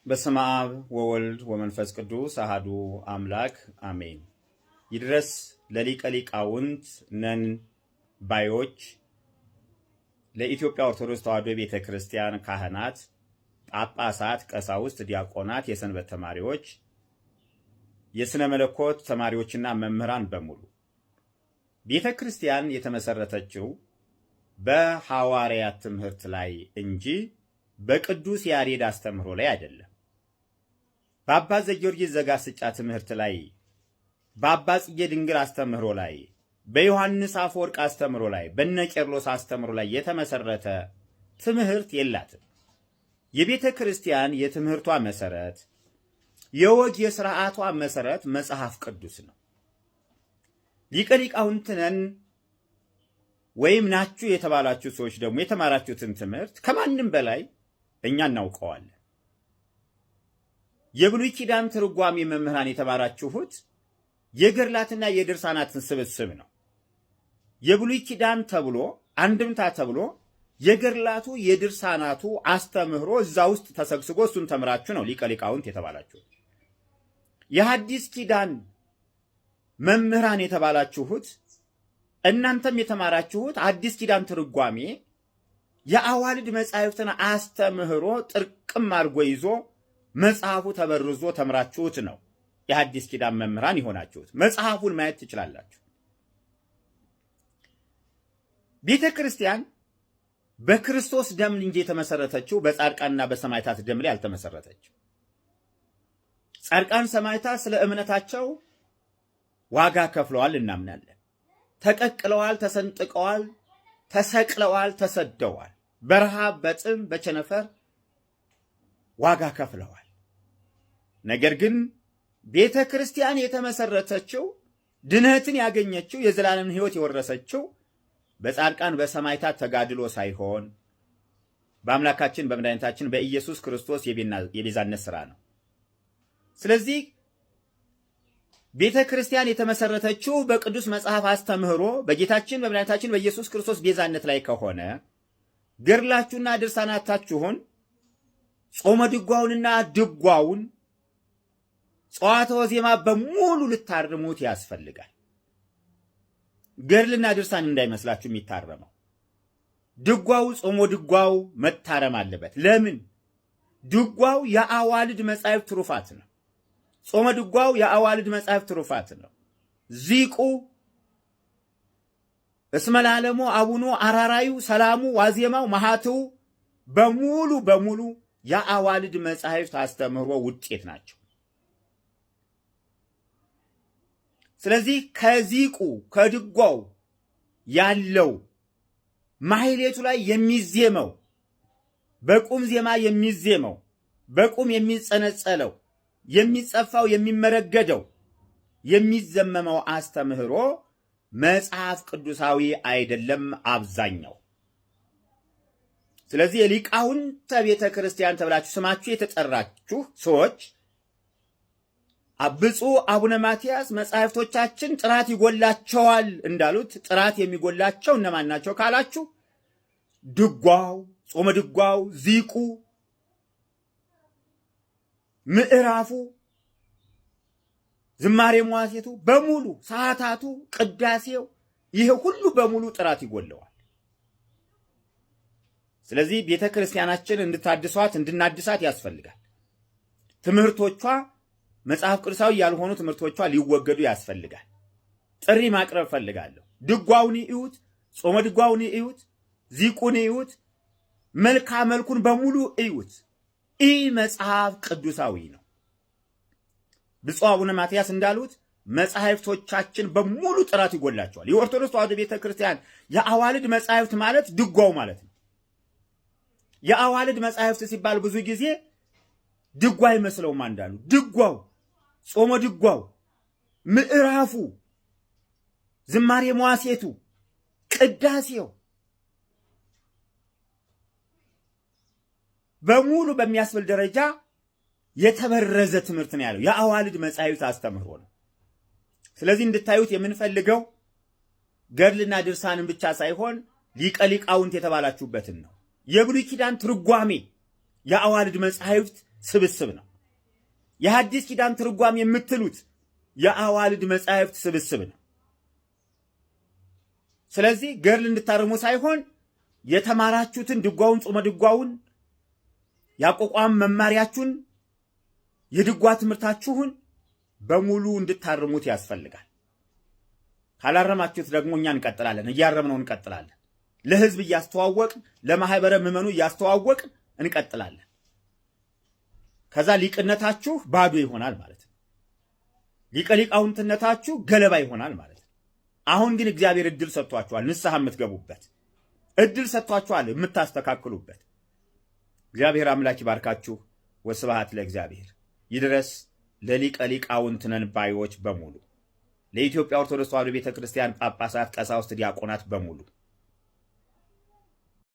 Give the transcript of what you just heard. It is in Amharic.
በስመ አብ ወወልድ ወመንፈስ ቅዱስ አሐዱ አምላክ አሜን። ይድረስ ለሊቀ ሊቃውንት ነን ባዮች ለኢትዮጵያ ኦርቶዶክስ ተዋሕዶ ቤተ ክርስቲያን ካህናት፣ ጳጳሳት፣ ቀሳውስት፣ ዲያቆናት፣ የሰንበት ተማሪዎች፣ የሥነ መለኮት ተማሪዎችና መምህራን በሙሉ ቤተ ክርስቲያን የተመሰረተችው በሐዋርያት ትምህርት ላይ እንጂ በቅዱስ ያሬድ አስተምህሮ ላይ አይደለም። በአባ ዘጊዮርጊስ ዘጋስጫ ትምህርት ላይ፣ በአባ ጽጌ ድንግል አስተምህሮ ላይ፣ በዮሐንስ አፈወርቅ አስተምህሮ ላይ፣ በነ ቄርሎስ አስተምህሮ ላይ የተመሰረተ ትምህርት የላትም። የቤተ ክርስቲያን የትምህርቷ መሰረት፣ የወግ የሥርዓቷ መሰረት መጽሐፍ ቅዱስ ነው። ሊቀ ሊቃውንት ነን ወይም ናችሁ የተባላችሁ ሰዎች ደግሞ የተማራችሁትን ትምህርት ከማንም በላይ እኛ እናውቀዋለን። የብሉይ ኪዳን ትርጓሜ መምህራን የተማራችሁት የገድላትና የድርሳናትን ስብስብ ነው። የብሉይ ኪዳን ተብሎ አንድምታ ተብሎ የገድላቱ የድርሳናቱ አስተምህሮ እዛ ውስጥ ተሰግስጎ እሱን ተምራችሁ ነው ሊቀ ሊቃውንት የተባላችሁት። የሐዲስ ኪዳን መምህራን የተባላችሁት እናንተም የተማራችሁት አዲስ ኪዳን ትርጓሜ የአዋልድ መጻሕፍትን አስተምህሮ ጥርቅም አድርጎ ይዞ መጽሐፉ ተበርዞ ተምራችሁት ነው የሐዲስ ኪዳን መምህራን የሆናችሁት። መጽሐፉን ማየት ትችላላችሁ። ቤተ ክርስቲያን በክርስቶስ ደም እንጂ የተመሰረተችው በጻድቃንና በሰማዕታት ደም ላይ አልተመሰረተችም። ጻድቃን ሰማዕታት ስለ እምነታቸው ዋጋ ከፍለዋል እናምናለን። ተቀቅለዋል፣ ተሰንጥቀዋል፣ ተሰቅለዋል፣ ተሰደዋል። በረሃብ በጥም በቸነፈር ዋጋ ከፍለዋል። ነገር ግን ቤተ ክርስቲያን የተመሰረተችው ድነትን ያገኘችው የዘላለም ሕይወት የወረሰችው በጻድቃን በሰማዕታት ተጋድሎ ሳይሆን በአምላካችን በመድኃኒታችን በኢየሱስ ክርስቶስ የቤዛነት ሥራ ነው። ስለዚህ ቤተ ክርስቲያን የተመሰረተችው በቅዱስ መጽሐፍ አስተምህሮ በጌታችን በመድኃኒታችን በኢየሱስ ክርስቶስ ቤዛነት ላይ ከሆነ ገድላችሁና ድርሳናታችሁን ጾመ ድጓውንና ድጓውን ጸዋትወ ዜማ በሙሉ ልታርሙት ያስፈልጋል። ገድልና ድርሳን እንዳይመስላችሁ የሚታረመው ድጓው፣ ጾመ ድጓው መታረም አለበት። ለምን? ድጓው የአዋልድ መጻሕፍት ትሩፋት ነው። ጾመ ድጓው የአዋልድ መጻሕፍት ትሩፋት ነው። ዚቁ እስመ ለዓለሙ አቡኑ አራራዩ ሰላሙ ዋዜማው ማሃትው በሙሉ የአዋልድ መጻሕፍት አስተምህሮ ውጤት ናቸው። ስለዚህ ከዚቁ ከድጓው ያለው ማህሌቱ ላይ የሚዜመው በቁም ዜማ የሚዜመው በቁም የሚጸነጸለው የሚጸፋው የሚመረገደው የሚዘመመው አስተምህሮ መጽሐፍ ቅዱሳዊ አይደለም አብዛኛው። ስለዚህ የሊቃውንተ ቤተ ክርስቲያን ተብላችሁ ስማችሁ የተጠራችሁ ሰዎች ብፁዕ አቡነ ማትያስ መጻሕፍቶቻችን ጥራት ይጎላቸዋል እንዳሉት ጥራት የሚጎላቸው እነማን ናቸው ካላችሁ ድጓው፣ ጾመ ድጓው፣ ዚቁ፣ ምዕራፉ፣ ዝማሬ መዋሥዕቱ በሙሉ ሰዓታቱ፣ ቅዳሴው ይሄ ሁሉ በሙሉ ጥራት ይጎለዋል። ስለዚህ ቤተ ክርስቲያናችን እንድታድሷት እንድናድሳት ያስፈልጋል። ትምህርቶቿ መጽሐፍ ቅዱሳዊ ያልሆኑ ትምህርቶቿ ሊወገዱ ያስፈልጋል። ጥሪ ማቅረብ ፈልጋለሁ። ድጓውን እዩት፣ ጾመ ድጓውን እዩት፣ ዚቁን እዩት፣ መልካ መልኩን በሙሉ እዩት። ይህ መጽሐፍ ቅዱሳዊ ነው። ብፁዕ አቡነ ማትያስ እንዳሉት መጻሕፍቶቻችን በሙሉ ጥራት ይጎላቸዋል። የኦርቶዶክስ ተዋሕዶ ቤተ ክርስቲያን የአዋልድ መጻሕፍት ማለት ድጓው ማለት ነው። የአዋልድ መጻሕፍት ሲባል ብዙ ጊዜ ድጓ አይመስለውም አንዳሉ። ድጓው፣ ጾመ ድጓው፣ ምዕራፉ፣ ዝማሬ መዋሥዕቱ፣ ቅዳሴው በሙሉ በሚያስብል ደረጃ የተበረዘ ትምህርት ነው ያለው። የአዋልድ መጻሕፍት አስተምህሮ ነው። ስለዚህ እንድታዩት የምንፈልገው ገድልና ድርሳንን ብቻ ሳይሆን ሊቀ ሊቃውንት የተባላችሁበትን ነው። የብሉይ ኪዳን ትርጓሜ የአዋልድ መጻሕፍት ስብስብ ነው። የሐዲስ ኪዳን ትርጓሜ የምትሉት የአዋልድ መጻሕፍት ስብስብ ነው። ስለዚህ ገድል እንድታርሙ ሳይሆን የተማራችሁትን ድጓውን፣ ጾመ ድጓውን፣ ያቋቋም መማሪያችሁን፣ የድጓ ትምህርታችሁን በሙሉ እንድታርሙት ያስፈልጋል። ካላረማችሁት ደግሞ እኛ እንቀጥላለን፣ እያረምነው እንቀጥላለን። ለህዝብ እያስተዋወቅን ለማህበረ ምዕመኑ እያስተዋወቅን እንቀጥላለን። ከዛ ሊቅነታችሁ ባዶ ይሆናል ማለት ነው። ሊቀ ሊቃውንትነታችሁ ገለባ ይሆናል ማለት ነው። አሁን ግን እግዚአብሔር እድል ሰጥቷችኋል፣ ንስሐ የምትገቡበት እድል ሰጥቷችኋል፣ የምታስተካክሉበት። እግዚአብሔር አምላክ ይባርካችሁ። ወስብሐት ለእግዚአብሔር። ይድረስ ለሊቀ ሊቃውንት ነን ባዮች በሙሉ፣ ለኢትዮጵያ ኦርቶዶክስ ተዋሕዶ ቤተክርስቲያን ጳጳሳት፣ ቀሳውስት፣ ዲያቆናት በሙሉ